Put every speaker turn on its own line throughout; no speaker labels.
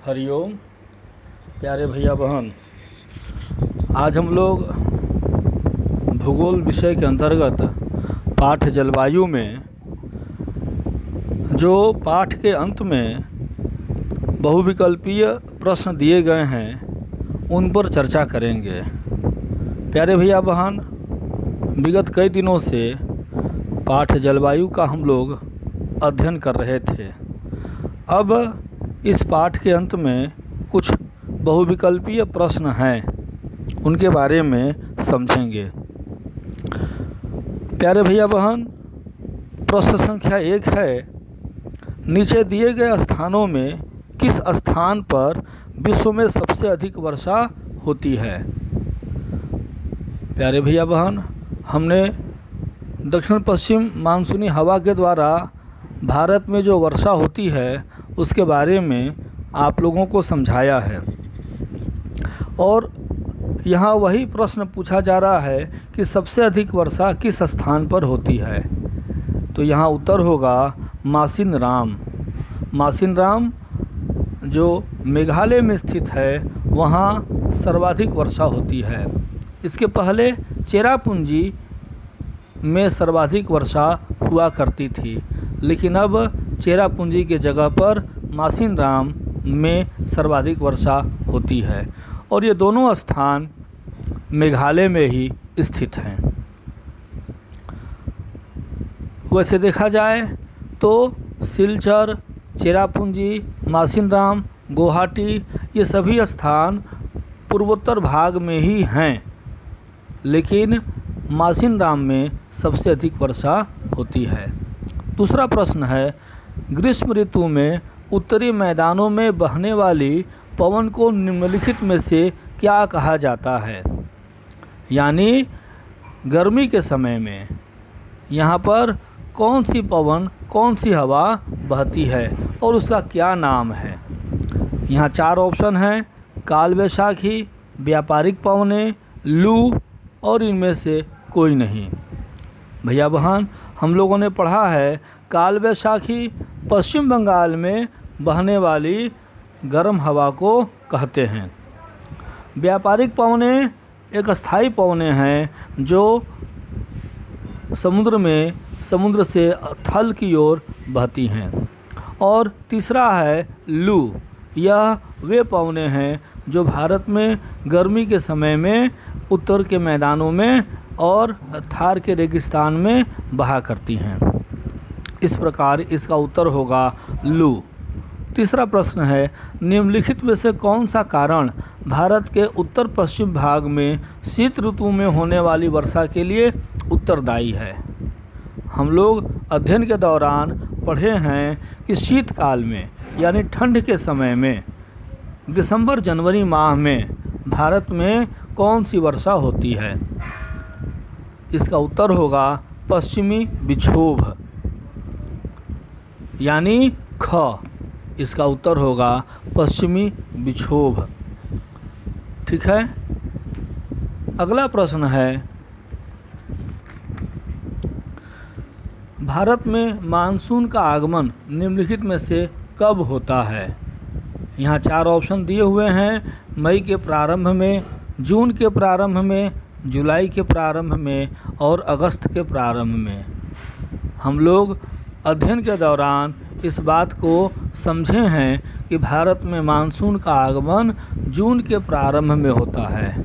हरिओम। प्यारे भैया बहन, आज हम लोग भूगोल विषय के अंतर्गत पाठ जलवायु में जो पाठ के अंत में बहुविकल्पीय प्रश्न दिए गए हैं उन पर चर्चा करेंगे। प्यारे भैया बहन, विगत कई दिनों से पाठ जलवायु का हम लोग अध्ययन कर रहे थे। अब इस पाठ के अंत में कुछ बहुविकल्पीय प्रश्न हैं, उनके बारे में समझेंगे। प्यारे भैया बहन, प्रश्न संख्या 1 है, नीचे दिए गए स्थानों में किस स्थान पर विश्व में सबसे अधिक वर्षा होती है? प्यारे भैया बहन, हमने दक्षिण पश्चिम मानसूनी हवा के द्वारा भारत में जो वर्षा होती है उसके बारे में आप लोगों को समझाया है, और यहाँ वही प्रश्न पूछा जा रहा है कि सबसे अधिक वर्षा किस स्थान पर होती है। तो यहाँ उत्तर होगा मासिनराम। मासिनराम जो मेघालय में स्थित है, वहाँ सर्वाधिक वर्षा होती है। इसके पहले चेरापूंजी में सर्वाधिक वर्षा हुआ करती थी, लेकिन अब चेरापूंजी के जगह पर मासिनराम में सर्वाधिक वर्षा होती है, और ये दोनों स्थान मेघालय में ही स्थित हैं। वैसे देखा जाए तो सिलचर, चेरापूंजी, मासिनराम, गुवाहाटी ये सभी स्थान पूर्वोत्तर भाग में ही हैं, लेकिन मासिनराम में सबसे अधिक वर्षा होती है। दूसरा प्रश्न है, ग्रीष्म ऋतु में उत्तरी मैदानों में बहने वाली पवन को निम्नलिखित में से क्या कहा जाता है? यानी गर्मी के समय में यहाँ पर कौन सी पवन, कौन सी हवा बहती है और उसका क्या नाम है? यहाँ 4 ऑप्शन हैं, काल वैशाखी, व्यापारिक पवनें, लू और इनमें से कोई नहीं। भैया बहन, हम लोगों ने पढ़ा है काल वैशाखी पश्चिम बंगाल में बहने वाली गर्म हवा को कहते हैं। व्यापारिक पवनें एक स्थायी पवनें हैं जो समुद्र से थल की ओर बहती हैं। और तीसरा है लू। यह वे पवनें हैं जो भारत में गर्मी के समय में उत्तर के मैदानों में और थार के रेगिस्तान में बहा करती हैं। इस प्रकार इसका उत्तर होगा लू। तीसरा प्रश्न है, निम्नलिखित में से कौन सा कारण भारत के उत्तर पश्चिम भाग में शीत ऋतु में होने वाली वर्षा के लिए उत्तरदायी है? हम लोग अध्ययन के दौरान पढ़े हैं कि शीतकाल में यानी ठंड के समय में दिसंबर जनवरी माह में भारत में कौन सी वर्षा होती है? इसका उत्तर होगा पश्चिमी विक्षोभ, यानी ख। इसका उत्तर होगा पश्चिमी विक्षोभ। ठीक है। अगला प्रश्न है, भारत में मानसून का आगमन निम्नलिखित में से कब होता है? यहाँ 4 ऑप्शन दिए हुए हैं, मई के प्रारंभ में, जून के प्रारंभ में, जुलाई के प्रारंभ में और अगस्त के प्रारंभ में। हम लोग अध्ययन के दौरान इस बात को समझे हैं कि भारत में मानसून का आगमन जून के प्रारंभ में होता है।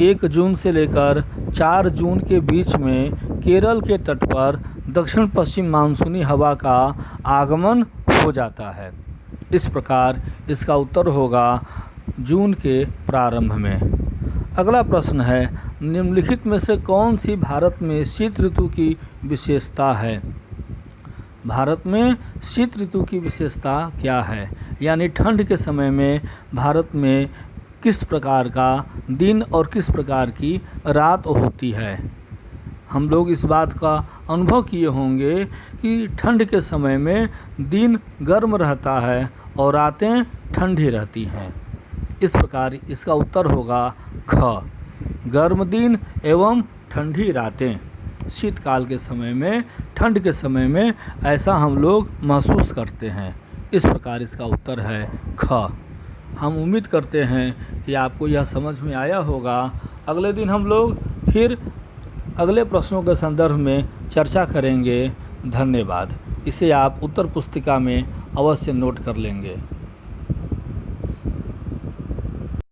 1 जून से लेकर 4 जून के बीच में केरल के तट पर दक्षिण पश्चिम मानसूनी हवा का आगमन हो जाता है। इस प्रकार इसका उत्तर होगा जून के प्रारंभ में। अगला प्रश्न है, निम्नलिखित में से कौन सी भारत में शीत ऋतु की विशेषता है? भारत में शीत ऋतु की विशेषता क्या है? यानी ठंड के समय में भारत में किस प्रकार का दिन और किस प्रकार की रात होती है? हम लोग इस बात का अनुभव किए होंगे कि ठंड के समय में दिन गर्म रहता है और रातें ठंडी रहती हैं। इस प्रकार इसका उत्तर होगा ख, गर्म दिन एवं ठंडी रातें। शीतकाल के समय में, ठंड के समय में ऐसा हम लोग महसूस करते हैं। इस प्रकार इसका उत्तर है ख। हम उम्मीद करते हैं कि आपको यह समझ में आया होगा। अगले दिन हम लोग फिर अगले प्रश्नों के संदर्भ में चर्चा करेंगे। धन्यवाद। इसे आप उत्तर पुस्तिका में अवश्य नोट कर लेंगे।